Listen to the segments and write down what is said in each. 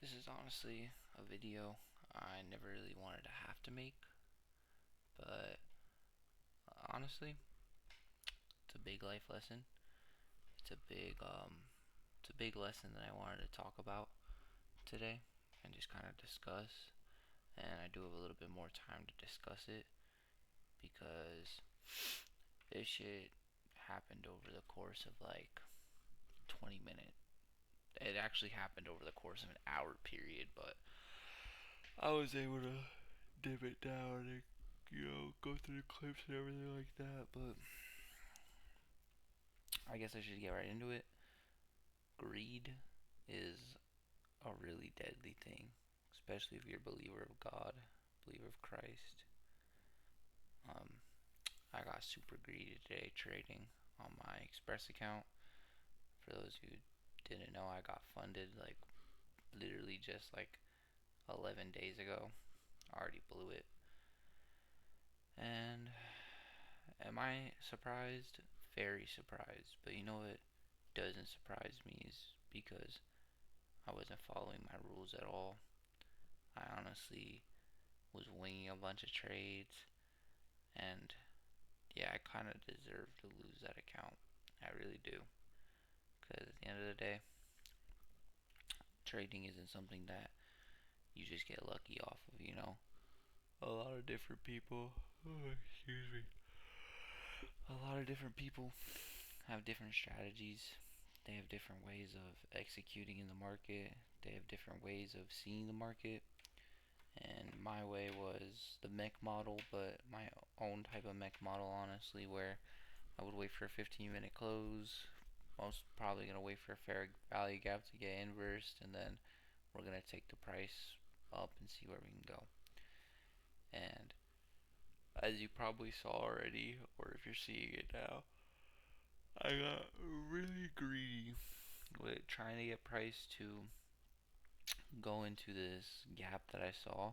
This is honestly a video I never really wanted to have to make, but honestly, it's a big life lesson. It's a big lesson that I wanted to talk about today and just kind of discuss. And I do have a little bit more time to discuss it because this shit happened over the course of like 20 minutes. It actually happened over the course of an hour period, but I was able to dip it down and go through the clips and everything like that. But I guess I should get right into it. Greed is a really deadly thing, especially if you're a believer of God, believer of Christ. Um, I got super greedy today trading on my Express account. For those who didn't know, I got funded like literally just like 11 days ago. I already blew it. And am I surprised? Very surprised. But you know what doesn't surprise me is because I wasn't following my rules at all. I honestly was winging a bunch of trades, and yeah, I kind of deserve to lose that account. I really do. Because at the end of the day, trading isn't something that you just get lucky off of. A lot of different people, excuse me, a lot of different people have different strategies. They have different ways of executing in the market. They have different ways of seeing the market. And my way was the mech model, but my own type of mech model, honestly, where I would wait for a 15-minute close. Most probably gonna wait for a fair value gap to get inversed, and then we're gonna take the price up and see where we can go. And as you probably saw already, or if you're seeing it now, I got really greedy with trying to get price to go into this gap that I saw,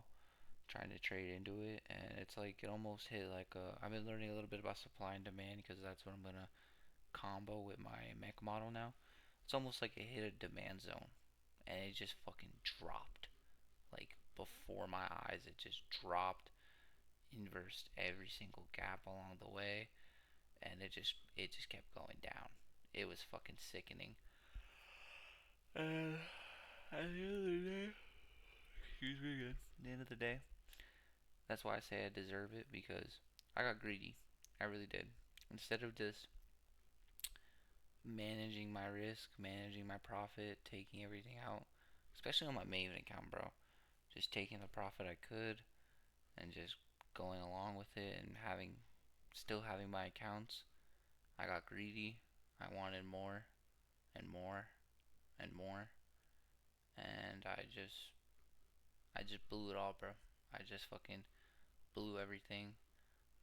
trying to trade into it, and it's like it almost hit like I've been learning a little bit about supply and demand because that's what I'm gonna combo with my mech model now. It's almost like it hit a demand zone, and it just fucking dropped. Like before my eyes, it just dropped, inversed every single gap along the way, and it just kept going down. It was fucking sickening. And at the end of the day, excuse me again. At the end of the day, that's why I say I deserve it because I got greedy. I really did. Instead of just managing my risk, managing my profit, taking everything out, especially on my Maven account, bro. Just taking the profit I could and just going along with it and still having my accounts. I got greedy. I wanted more and more and more, and I just blew it all, bro. I just fucking blew everything.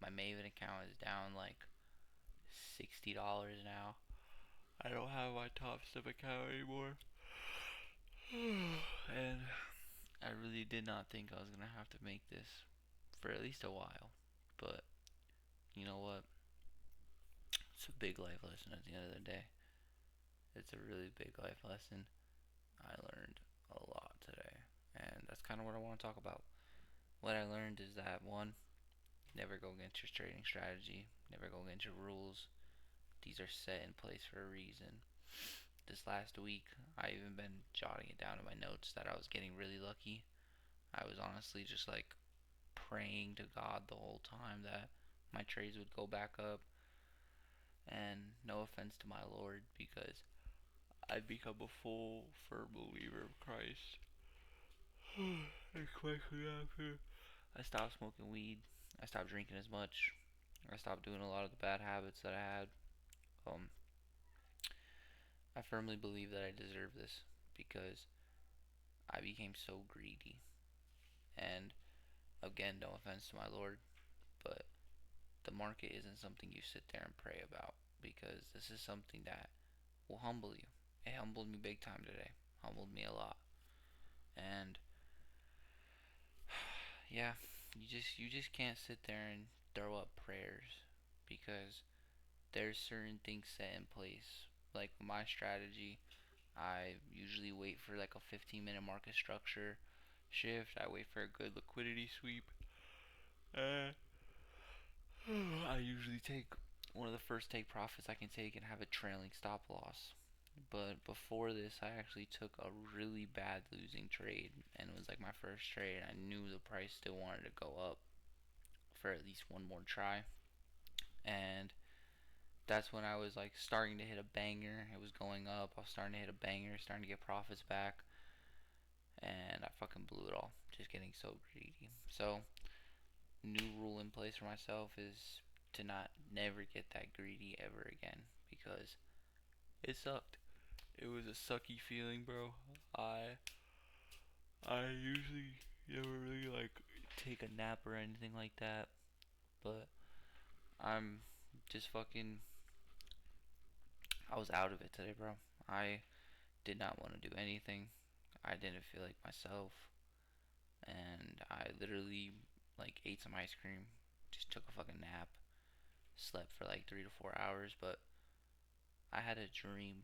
My Maven account is down like $60 now. I don't have my top step account anymore. And I really did not think I was gonna have to make this for at least a while. But you know what? It's a big life lesson at the end of the day. It's a really big life lesson. I learned a lot today. And that's kind of what I want to talk about. What I learned is that one, never go against your trading strategy, never go against your rules. These are set in place for a reason. This last week, I even been jotting it down in my notes that I was getting really lucky. I was honestly just like praying to God the whole time that my trades would go back up. And no offense to my Lord, because I've become a full, firm believer of Christ. Especially after I stopped smoking weed, I stopped drinking as much, I stopped doing a lot of the bad habits that I had. Um, I firmly believe that I deserve this because I became so greedy. And again, no offense to my Lord, but the market isn't something you sit there and pray about because this is something that will humble you. It humbled me big time today. Humbled me a lot. And yeah, you just can't sit there and throw up prayers because there's certain things set in place. Like my strategy, I usually wait for like a 15-minute market structure shift. I wait for a good liquidity sweep. Uh, I usually take one of the first take profits I can take and have a trailing stop loss. But before this, I actually took a really bad losing trade, and it was like my first trade. I knew the price still wanted to go up for at least one more try, and that's when I was like starting to hit a banger. It was going up. I was starting to hit a banger, starting to get profits back, and I fucking blew it all. Just getting so greedy. So, new rule in place for myself is to not never get that greedy ever again because it sucked. It was a sucky feeling, bro. I I usually never really like take a nap or anything like that, but I'm just fucking I was out of it today, bro. I did not want to do anything. I didn't feel like myself, and I literally like ate some ice cream, just took a fucking nap, slept for like 3 to 4 hours, but I had a dream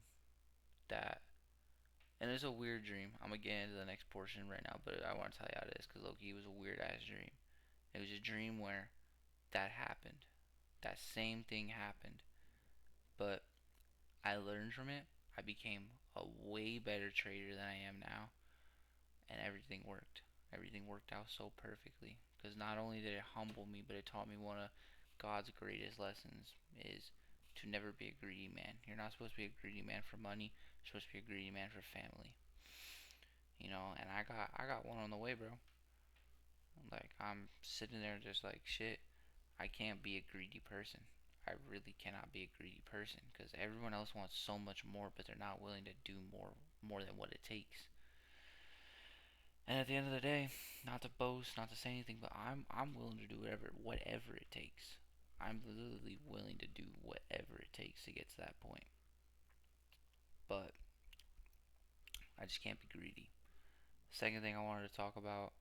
that, and it's a weird dream. I'm gonna get into the next portion right now, but I want to tell you how it is because Loki, it was a weird ass dream. It was a dream where that happened. That same thing happened, but I learned from it. I became a way better trader than I am now, and everything worked. Everything worked out so perfectly because not only did it humble me, but it taught me one of God's greatest lessons is to never be a greedy man. You're not supposed to be a greedy man for money. You're supposed to be a greedy man for family. And I got one on the way, bro. Like I'm sitting there just like shit. I can't be a greedy person. I really cannot be a greedy person because everyone else wants so much more, but they're not willing to do more than what it takes. And at the end of the day, not to boast, not to say anything, but I'm willing to do whatever it takes. I'm literally willing to do whatever it takes to get to that point. But I just can't be greedy. Second thing I wanted to talk about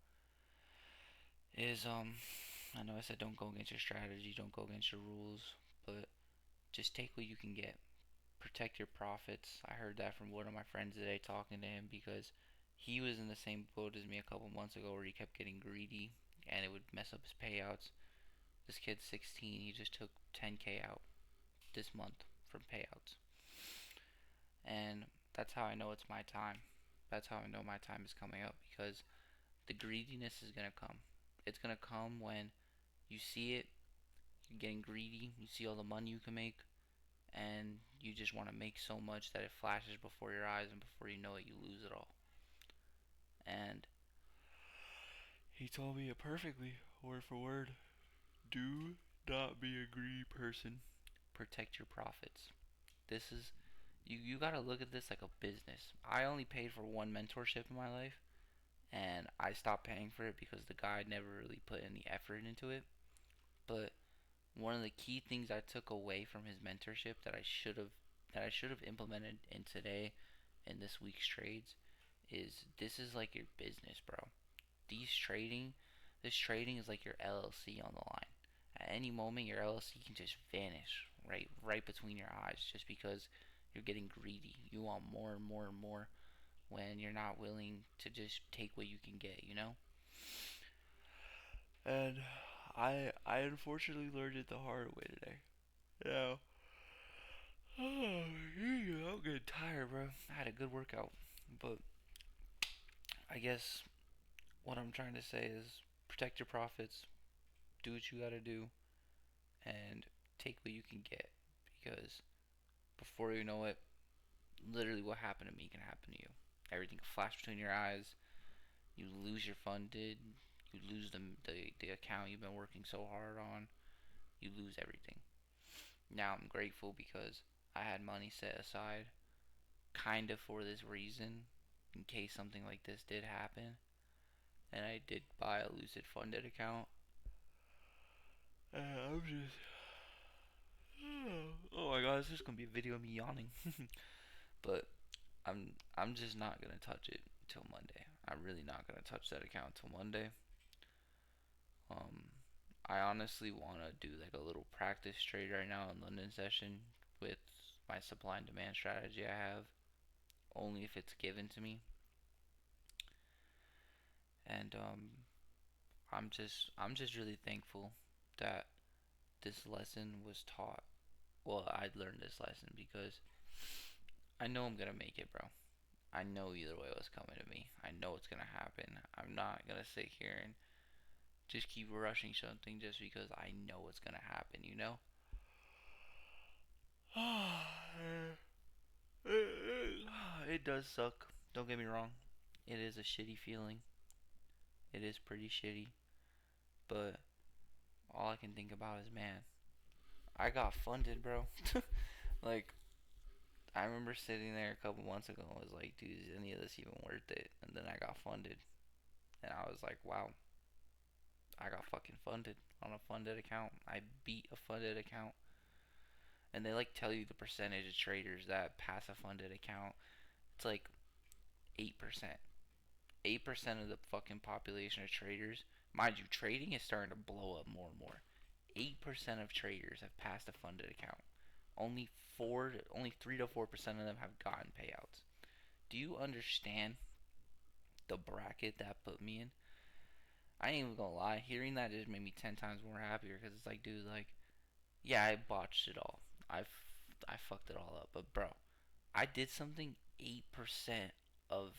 is I know I said don't go against your strategy, don't go against your rules, but just take what you can get. Protect your profits. I heard that from one of my friends today talking to him because he was in the same boat as me a couple months ago where he kept getting greedy and it would mess up his payouts. This kid's 16. He just took 10K out this month from payouts. And that's how I know it's my time. That's how I know my time is coming up because the greediness is going to come. It's going to come when you see it, you're getting greedy, you see all the money you can make, and you just want to make so much that it flashes before your eyes, and before you know it, you lose it all. And he told me it perfectly, word for word. Do not be a greedy person. Protect your profits. This is you gotta look at this like a business. I only paid for one mentorship in my life, and I stopped paying for it because the guy never really put any effort into it. But one of the key things I took away from his mentorship that I should have implemented in today in this week's trades is this is like your business, bro. These trading this trading is like your LLC on the line. At any moment your LLC can just vanish right between your eyes just because you're getting greedy. You want more and more and more when you're not willing to just take what you can get. And I unfortunately learned it the hard way today. Yeah. Oh, I'm getting tired, bro. I had a good workout, but I guess what I'm trying to say is protect your profits, do what you gotta do, and take what you can get. Because before you know it, literally what happened to me can happen to you. Everything can flash between your eyes. You lose your funded. You lose the account you've been working so hard on. You lose everything. Now I'm grateful because I had money set aside, kind of for this reason, in case something like this did happen. And I did buy a Lucid funded account. I'm just oh my god, this is gonna be a video of me yawning. But I'm just not gonna touch it until Monday. I'm really not gonna touch that account until Monday. Um, I honestly wanna do like a little practice trade right now in London session with my supply and demand strategy I have only if it's given to me. And I'm just really thankful that this lesson was taught. Well, I learned this lesson because I know I'm gonna make it, bro. I know either way what's coming to me. I know it's gonna happen. I'm not gonna sit here and just keep rushing something just because I know it's gonna happen, you know? It does suck. Don't get me wrong. It is a shitty feeling. It is pretty shitty. But all I can think about is, man, I got funded, bro. Like, I remember sitting there a couple months ago and was like, dude, is any of this even worth it? And then I got funded. And I was like, wow, I got fucking funded on a funded account. I beat a funded account. And they like tell you the percentage of traders that pass a funded account. It's like 8%. 8% of the fucking population of traders. Mind you, trading is starting to blow up more and more. 8% of traders have passed a funded account. Only 3 to 4% of them have gotten payouts. Do you understand the bracket that put me in? I ain't even gonna lie. Hearing that just made me 10 times more happier because it's like, dude, like, yeah, I botched it all. I fucked it all up. But bro, I did something 8% of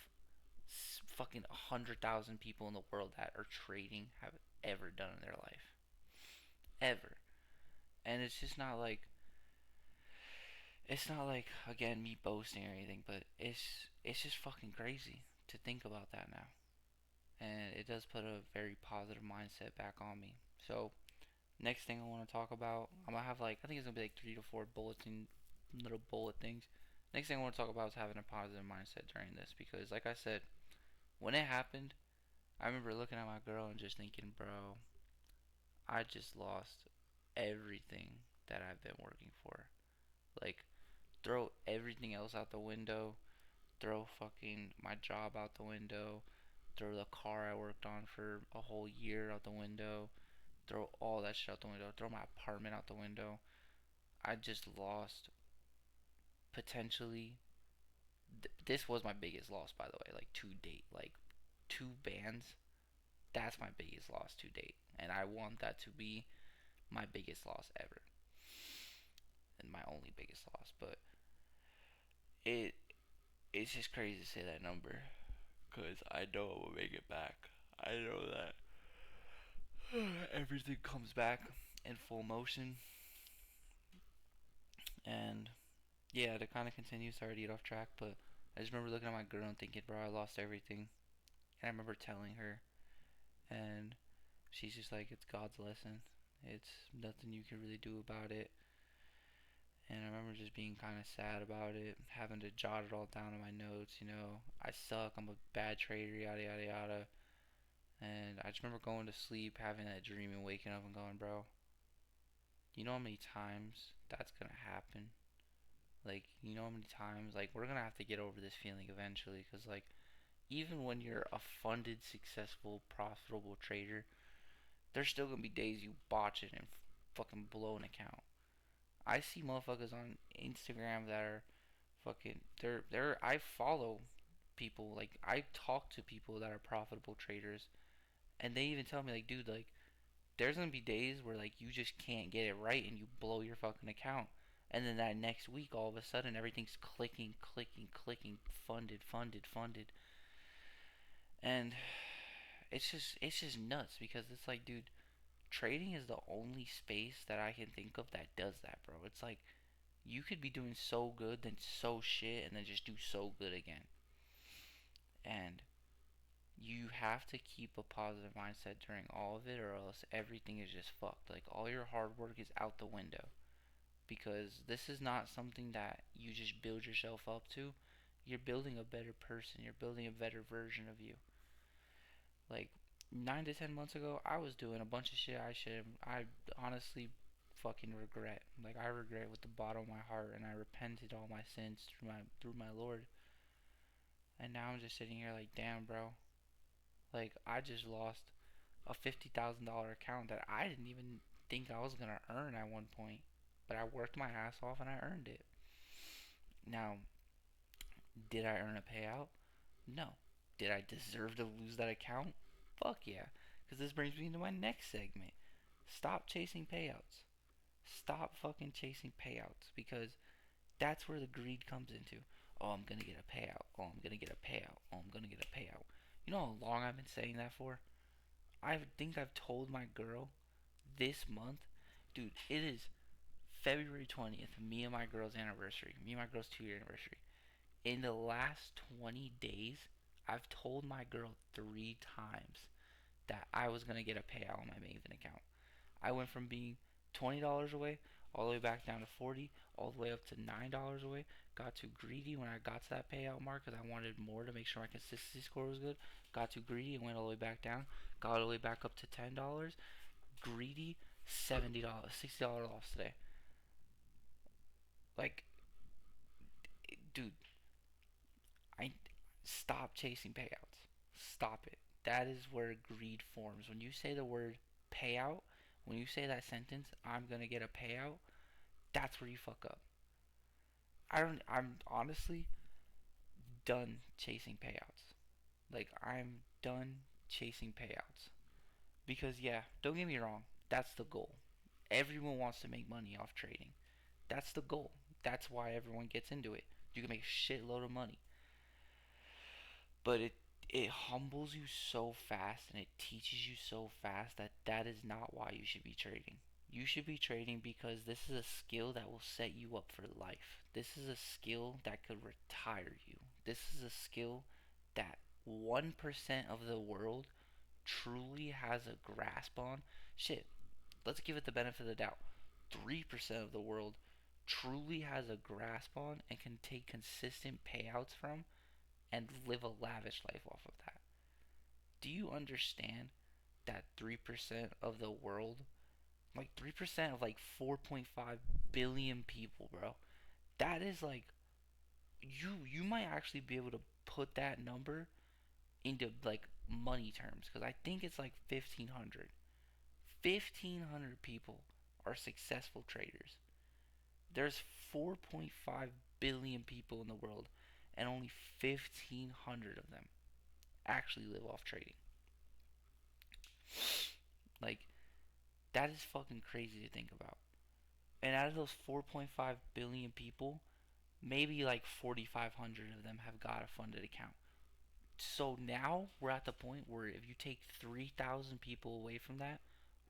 fucking 100,000 people in the world that are trading have ever done in their life, ever. And it's not like again me boasting or anything, but it's just fucking crazy to think about that now. And it does put a very positive mindset back on me. So next thing I want to talk about, I'm gonna have like I think it's gonna be like 3 to 4 bulletin little bullet things. Next thing I want to talk about is having a positive mindset during this because, like I said, when it happened, I remember looking at my girl and just thinking, bro, I just lost everything that I've been working for. Like, throw everything else out the window, throw fucking my job out the window, throw the car I worked on for a whole year out the window, throw all that shit out the window, throw my apartment out the window. I just lost potentially. This was my biggest loss, by the way, like to date. Like, 2 bands, that's my biggest loss to date. And I want that to be my biggest loss ever. And my only biggest loss. But it it's just crazy to say that number. Because I know I will make it back. I know that everything comes back in full motion. And yeah, to kind of continue, sorry to get off track, but I just remember looking at my girl and thinking, bro, I lost everything. And I remember telling her, and she's just like, it's God's lesson. It's nothing you can really do about it. And I remember just being kind of sad about it, having to jot it all down in my notes. I suck, I'm a bad trader, yada yada yada. And I just remember going to sleep, having that dream, and waking up and going, bro, you know how many times that's gonna happen? Like, you know how many times? Like, we're gonna have to get over this feeling eventually, because, like, even when you're a funded, successful, profitable trader, there's still gonna be days you botch it and fucking blow an account. I see motherfuckers on Instagram that are fucking I follow people, like I talk to people that are profitable traders, and they even tell me, like, dude, like, there's gonna be days where, like, you just can't get it right and you blow your fucking account, and then that next week all of a sudden everything's clicking, clicking, clicking, funded, funded, funded. And it's just nuts because it's like, dude, trading is the only space that I can think of that does that, bro. It's like you could be doing so good, then so shit, and then just do so good again. And you have to keep a positive mindset during all of it, or else everything is just fucked. Like, all your hard work is out the window. Because this is not something that you just build yourself up to. You're building a better person, you're building a better version of you. Like, 9 to 10 months ago, I was doing a bunch of shit I honestly fucking regret. Like, I regret with the bottom of my heart, and I repented all my sins through my Lord. And now I'm just sitting here like, damn, bro. Like, I just lost a $50,000 account that I didn't even think I was gonna earn at one point. But I worked my ass off and I earned it. Now, Did I earn a payout? No. Did I deserve to lose that account? Fuck yeah. Because this brings me into my next segment. Stop chasing payouts. Stop fucking chasing payouts because that's where the greed comes into. Oh, I'm gonna get a payout. Oh, I'm gonna get a payout. Oh, I'm gonna get a payout. You know how long I've been saying that for? I think I've told my girl this month, dude, it is February 20th, me and my girl's anniversary, me and my girl's 2 year anniversary. In the last 20 days, I've told my girl 3 times that I was going to get a payout on my Maven account. I went from being $20 away all the way back down to 40, all the way up to $9 away. Got too greedy when I got to that payout mark because I wanted more to make sure my consistency score was good. Got too greedy and went all the way back down. Got all the way back up to $10. Greedy, $70, $60 loss today. Like, dude, I stop chasing payouts. Stop it. That is where greed forms. When you say the word payout, when you say that sentence, I'm gonna get a payout, that's where you fuck up. I'm honestly done chasing payouts. Like, I'm done chasing payouts. Because, yeah, don't get me wrong, that's the goal. Everyone wants to make money off trading. That's the goal. That's why everyone gets into it. You can make a shitload of money. But it humbles you so fast and it teaches you so fast that that is not why you should be trading. You should be trading because this is a skill that will set you up for life. This is a skill that could retire you. This is a skill that 1% of the world truly has a grasp on. Shit, let's give it the benefit of the doubt. 3% of the world truly has a grasp on and can take consistent payouts from and live a lavish life off of that. Do you understand that 3% of the world, like 3% of like 4.5 billion people, bro, that is like you might actually be able to put that number into like money terms because I think it's like 1500. 1500 people are successful traders. There's 4.5 billion people in the world and only 1500 of them actually live off trading. Like, that is fucking crazy to think about. And out of those 4.5 billion people, maybe like 4,500 of them have got a funded account. So now we're at the point where if you take 3,000 people away from that,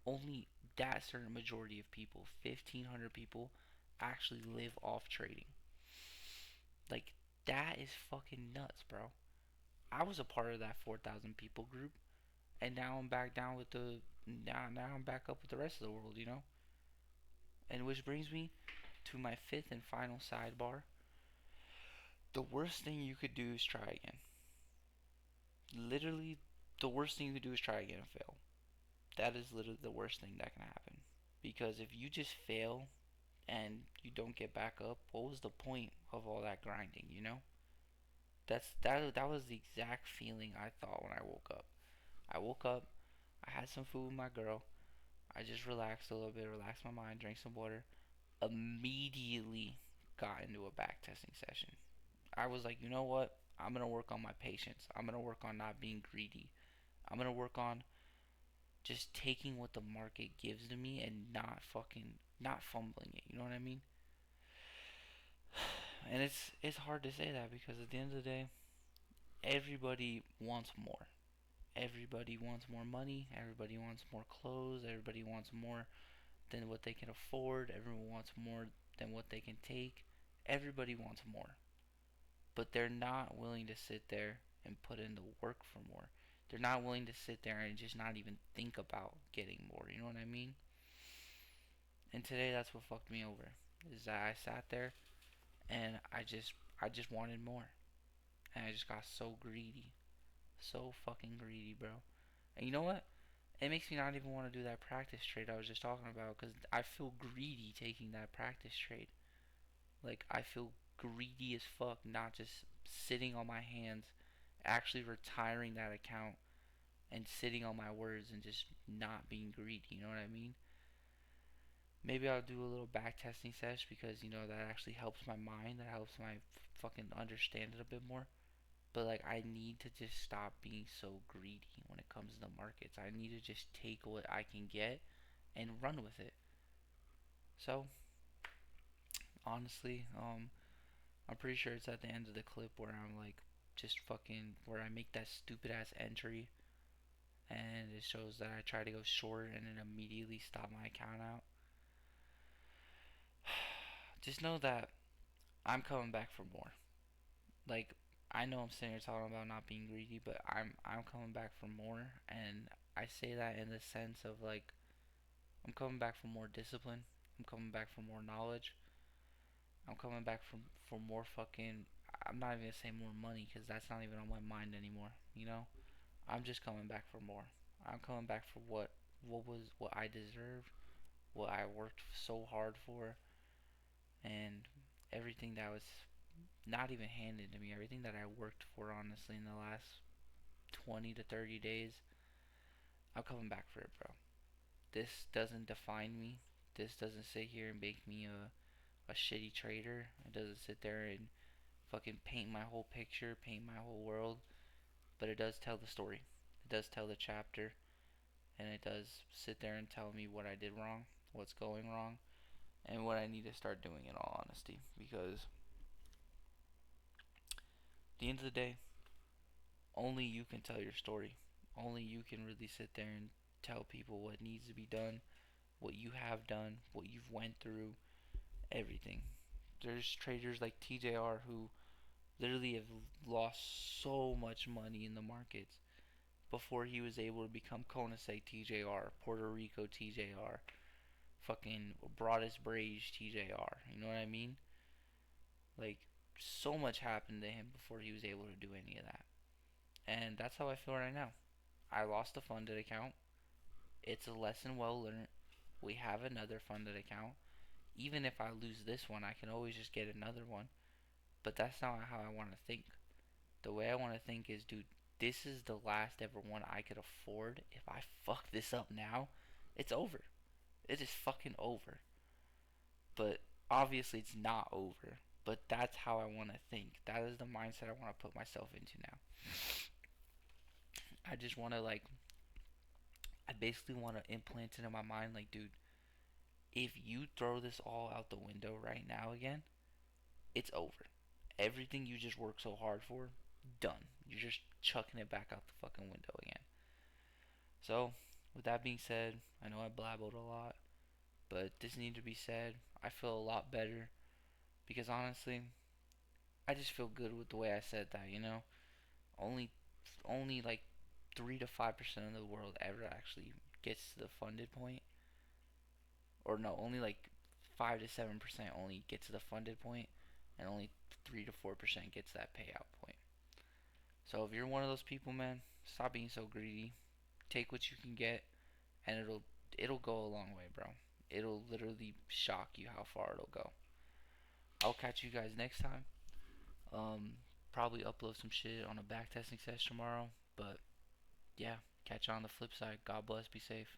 only that certain majority of people, 1,500 people, actually live off trading. Like, that is fucking nuts, bro. I was a part of that 4,000 people group, and now I'm back down with the. Now I'm back up with the rest of the world, you know? And which brings me to my fifth and final sidebar. The worst thing you could do is try again. Literally, the worst thing you could do is try again and fail. That is literally the worst thing that can happen. Because if you just fail and you don't get back up, what was the point of all that grinding, you know? That was the exact feeling I thought when I woke up. I woke up, I had some food with my girl, I just relaxed a little bit, relaxed my mind, drank some water, immediately got into a back testing session. I was like, you know what? I'm gonna work on my patience. I'm gonna work on not being greedy. I'm gonna work on just taking what the market gives to me and not fumbling it. You know what I mean? And it's hard to say that because at the end of the day, everybody wants more. Everybody wants more money. Everybody wants more clothes. Everybody wants more than what they can afford. Everyone wants more than what they can take. Everybody wants more. But they're not willing to sit there and put in the work for more. They're not willing to sit there and just not even think about getting more. You know what I mean? And today that's what fucked me over. Is that I sat there and I just wanted more. And I just got so greedy. So fucking greedy, bro. And you know what? It makes me not even want to do that practice trade I was just talking about because I feel greedy taking that practice trade. Like, I feel greedy as fuck, not just sitting on my hands, actually retiring that account and sitting on my words and just not being greedy. You know what I mean? Maybe I'll do a little back testing sesh because that actually helps my mind. That helps my fucking understand it a bit more. But like I need to just stop being so greedy when it comes to the markets. I need to just take what I can get and run with it. So honestly, I'm pretty sure it's at the end of the clip where I'm like just fucking where I make that stupid ass entry and it shows that I try to go short and it immediately stop my account out. Just know that I'm coming back for more. Like I know I'm sitting here talking about not being greedy, but I'm coming back for more, and I say that in the sense of like I'm coming back for more discipline. I'm coming back for more knowledge. I'm coming back for more fucking. I'm not even gonna say more money because that's not even on my mind anymore. I'm just coming back for more. I'm coming back for what I deserve, what I worked so hard for, and everything that was not even handed to me. Everything that I worked for, honestly, in the last 20 to 30 days, I'm coming back for it, bro. This doesn't define me. This doesn't sit here and make me a shitty trader. It doesn't sit there and fucking paint my whole picture, paint my whole world. But it does tell the story. It does tell the chapter. And it does sit there and tell me what I did wrong, what's going wrong, and what I need to start doing in all honesty. Because at the end of the day, only you can tell your story. Only you can really sit there and tell people what needs to be done, what you have done, what you've went through, everything. There's traders like TJR who literally have lost so much money in the markets before he was able to become Konase TJR, Puerto Rico TJR, fucking Broadus Brage TJR. You know what I mean? Like, so much happened to him before he was able to do any of that. And that's how I feel right now. I lost a funded account. It's a lesson well learned. We have another funded account. Even if I lose this one, I can always just get another one. But that's not how I want to think. The way I want to think is, dude, this is the last ever one I could afford. If I fuck this up now, it's over. It is fucking over. But obviously, it's not over. But that's how I want to think. That is the mindset I want to put myself into now. I just want to, like, I basically want to implant it in my mind, like, dude, if you throw this all out the window right now again, it's over. Everything you just worked so hard for, done. You're just chucking it back out the fucking window again. So, with that being said, I know I blabbled a lot, but this needed to be said. I feel a lot better because honestly, I just feel good with the way I said that. Only only like 3 to 5% of the world ever actually gets to the funded point. Or no, only like 5 to 7% only get to the funded point and only 3 to 4% gets that payout point. So if you're one of those people, man, stop being so greedy. Take what you can get and it'll go a long way, bro. It'll literally shock you how far it'll go. I'll catch you guys next time. Um, Probably upload some shit on a backtesting session tomorrow. But yeah, catch you on the flip side. God bless. Be safe.